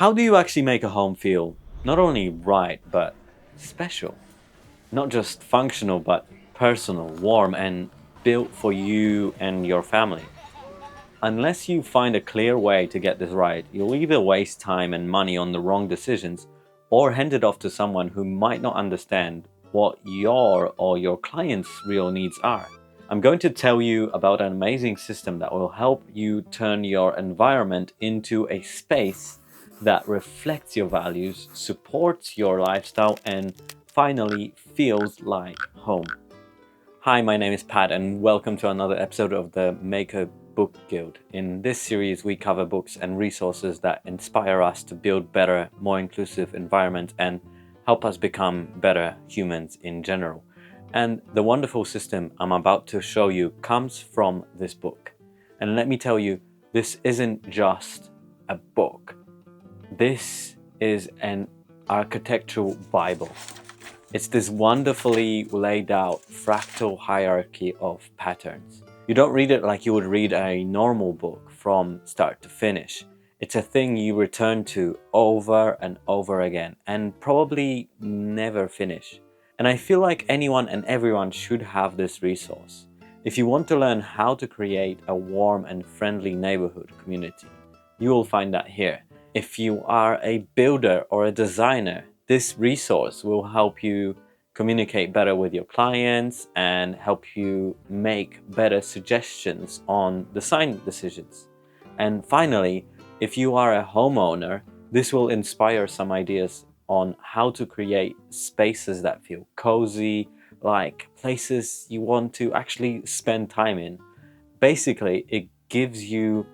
How do you actually make a home feel not only right, but special? Not just functional, but personal, warm, and built for you and your family. Unless you find a clear way to get this right, you'll either waste time and money on the wrong decisions or hand it off to someone who might not understand what your or your client's real needs are. I'm going to tell you about an amazing system that will help you turn your environment into a space that reflects your values, supports your lifestyle, and finally feels like home. Hi, my name is Pat, and welcome to another episode of the Maker Book Guild. In this series, we cover books and resources that inspire us to build better, more inclusive environments and help us become better humans in general. And the wonderful system I'm about to show you comes from this book. And let me tell you, this isn't just a book. This is an architectural Bible. It's this wonderfully laid out fractal hierarchy of patterns. You don't read it like you would read a normal book from start to finish. It's a thing you return to over and over again and probably never finish. And I feel like anyone and everyone should have this resource. If you want to learn how to create a warm and friendly neighborhood community, you will find that here. If you are a builder or a designer, this resource will help you communicate better with your clients and help you make better suggestions on design decisions. And finally, if you are a homeowner, this will inspire some ideas on how to create spaces that feel cozy, like places you want to actually spend time in. Basically, it gives you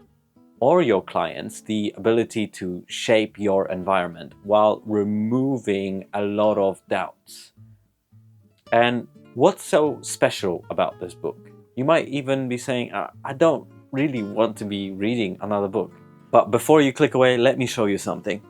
or your clients the ability to shape your environment while removing a lot of doubts. And what's so special about this book? You might even be saying, I don't really want to be reading another book. But before you click away, let me show you something.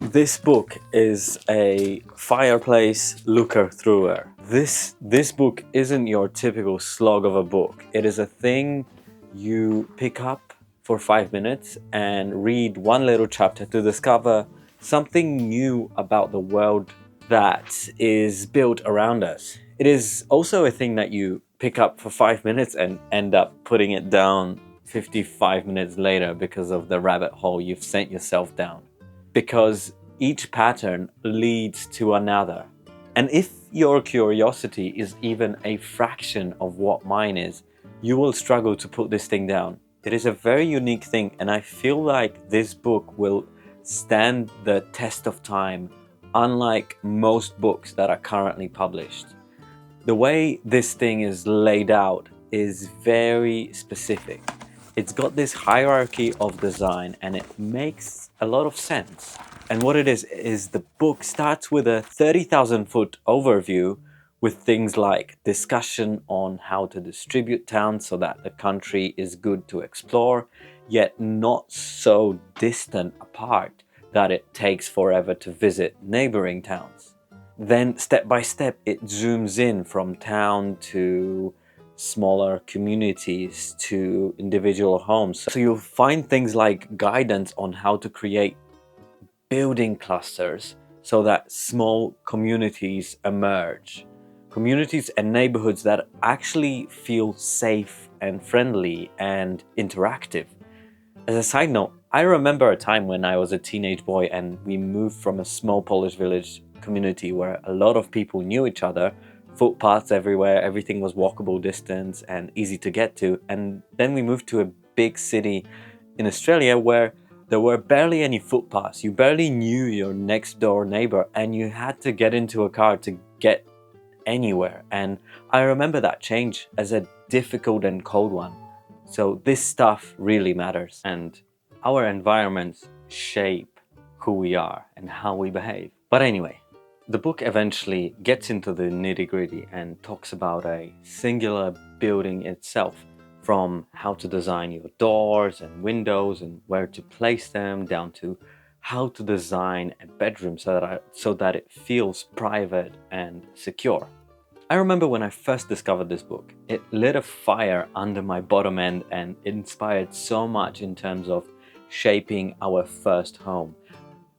This book is a fireplace looker througher. This book isn't your typical slog of a book. It is a thing you pick up for 5 minutes and read one little chapter to discover something new about the world that is built around us. It is also a thing that you pick up for 5 minutes and end up putting it down 55 minutes later because of the rabbit hole you've sent yourself down. Because each pattern leads to another. And if your curiosity is even a fraction of what mine is, you will struggle to put this thing down. It is a very unique thing, and I feel like this book will stand the test of time, unlike most books that are currently published. The way this thing is laid out is very specific. It's got this hierarchy of design, and it makes a lot of sense. And what it is the book starts with a 30,000 foot overview with things like discussion on how to distribute towns so that the country is good to explore, yet not so distant apart that it takes forever to visit neighboring towns. Then step by step it zooms in from town to smaller communities to individual homes. So you'll find things like guidance on how to create building clusters so that small communities emerge. Communities and neighborhoods that actually feel safe and friendly and interactive. As a side note, I remember a time when I was a teenage boy and we moved from a small Polish village community where a lot of people knew each other, footpaths everywhere, everything was walkable distance and easy to get to. And then we moved to a big city in Australia where there were barely any footpaths. You barely knew your next door neighbor and you had to get into a car to get anywhere. And I remember that change as a difficult and cold one. So this stuff really matters, and our environments shape who we are and how we behave. But anyway, the book eventually gets into the nitty-gritty and talks about a singular building itself, from how to design your doors and windows and where to place them, down to how to design a bedroom so that it feels private and secure. I remember when I first discovered this book, it lit a fire under my bottom end and inspired so much in terms of shaping our first home.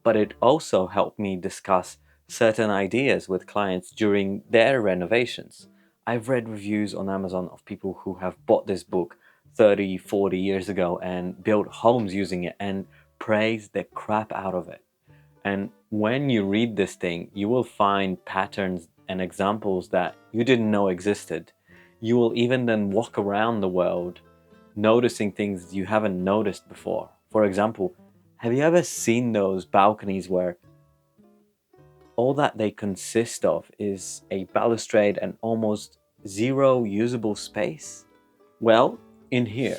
but it also helped me discuss certain ideas with clients during their renovations. I've read reviews on Amazon of people who have bought this book 30, 40 years ago and built homes using it and praised the crap out of it. And when you read this thing, you will find patterns and examples that you didn't know existed. You will even then walk around the world noticing things you haven't noticed before. For example, have you ever seen those balconies where all that they consist of is a balustrade and almost zero usable space? Well, in here,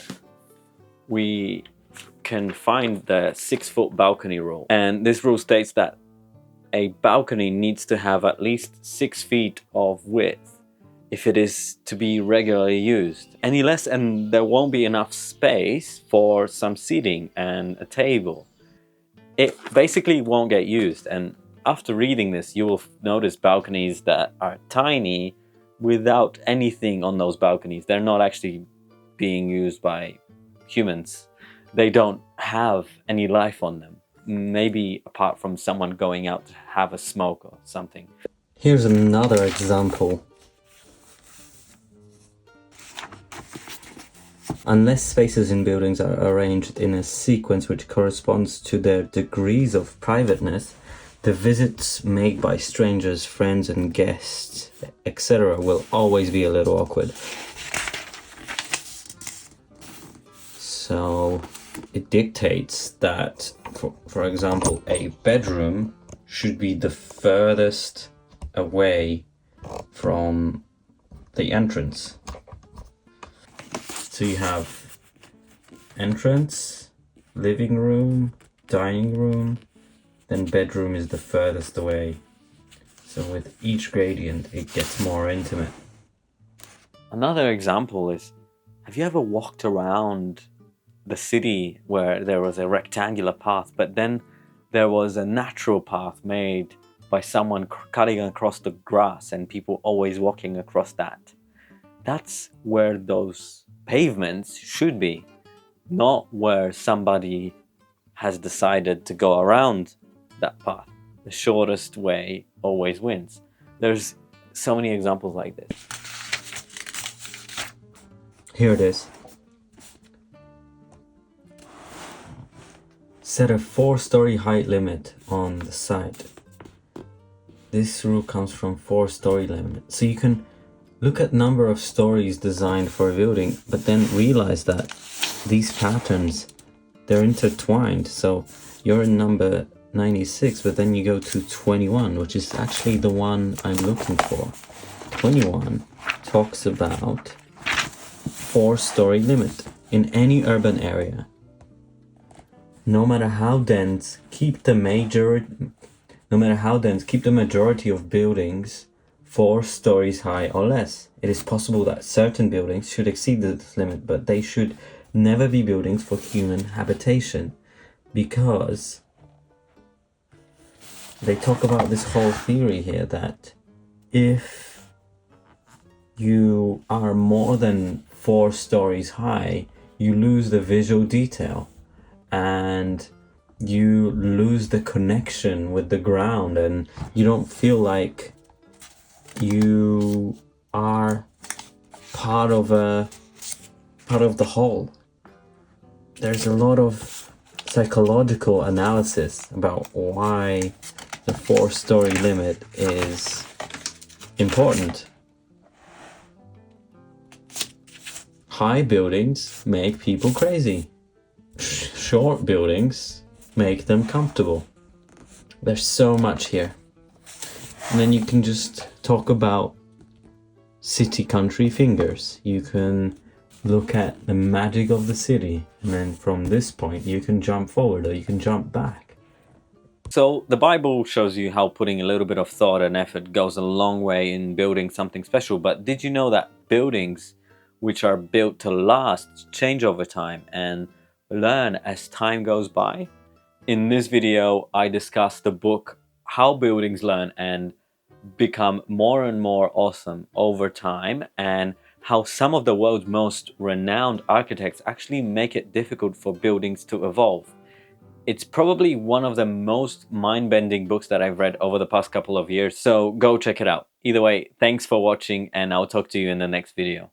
we can find the 6-foot balcony rule. And this rule states that a balcony needs to have at least 6 feet of width if it is to be regularly used. Any less and there won't be enough space for some seating and a table. It basically won't get used. And after reading this, you will notice balconies that are tiny without anything on those balconies. They're not actually being used by humans. They don't have any life on them. Maybe apart from someone going out to have a smoke or something. Here's another example. Unless spaces in buildings are arranged in a sequence which corresponds to their degrees of privateness, the visits made by strangers, friends and guests, etc. will always be a little awkward. So it dictates that, for example, a bedroom should be the furthest away from the entrance. So you have entrance, living room, dining room, then bedroom is the furthest away. So with each gradient, it gets more intimate. Another example is, have you ever walked around the city where there was a rectangular path, but then there was a natural path made by someone cutting across the grass and people always walking across that? That's where those pavements should be, not where somebody has decided to go around that path. The shortest way always wins. There's so many examples like this. Here it is. Set a 4-story height limit on the site. This rule comes from 4-story limit. So you can look at number of stories designed for a building, but then realize that these patterns, they're intertwined. So you're in number 96, but then you go to 21, which is actually the one I'm looking for. 21 talks about 4-story limit in any urban area. No matter how dense, keep the majority of buildings 4 stories high or less. It is possible that certain buildings should exceed this limit, but they should never be buildings for human habitation, because they talk about this whole theory here that if you are more than 4 stories high, you lose the visual detail and you lose the connection with the ground, and you don't feel like you are part of the whole. There's a lot of psychological analysis about why the 4-story limit is important. High buildings make people crazy. Short buildings make them comfortable. There's so much here. And then you can just talk about city-country fingers. You can look at the magic of the city, and then from this point you can jump forward or you can jump back. So the Bible shows you how putting a little bit of thought and effort goes a long way in building something special. But did you know that buildings which are built to last change over time and learn as time goes by? In this video, I discuss the book How Buildings Learn and Become More and More Awesome Over Time, and how some of the world's most renowned architects actually make it difficult for buildings to evolve. It's probably one of the most mind-bending books that I've read over the past couple of years, so go check it out. Either way, thanks for watching, and I'll talk to you in the next video.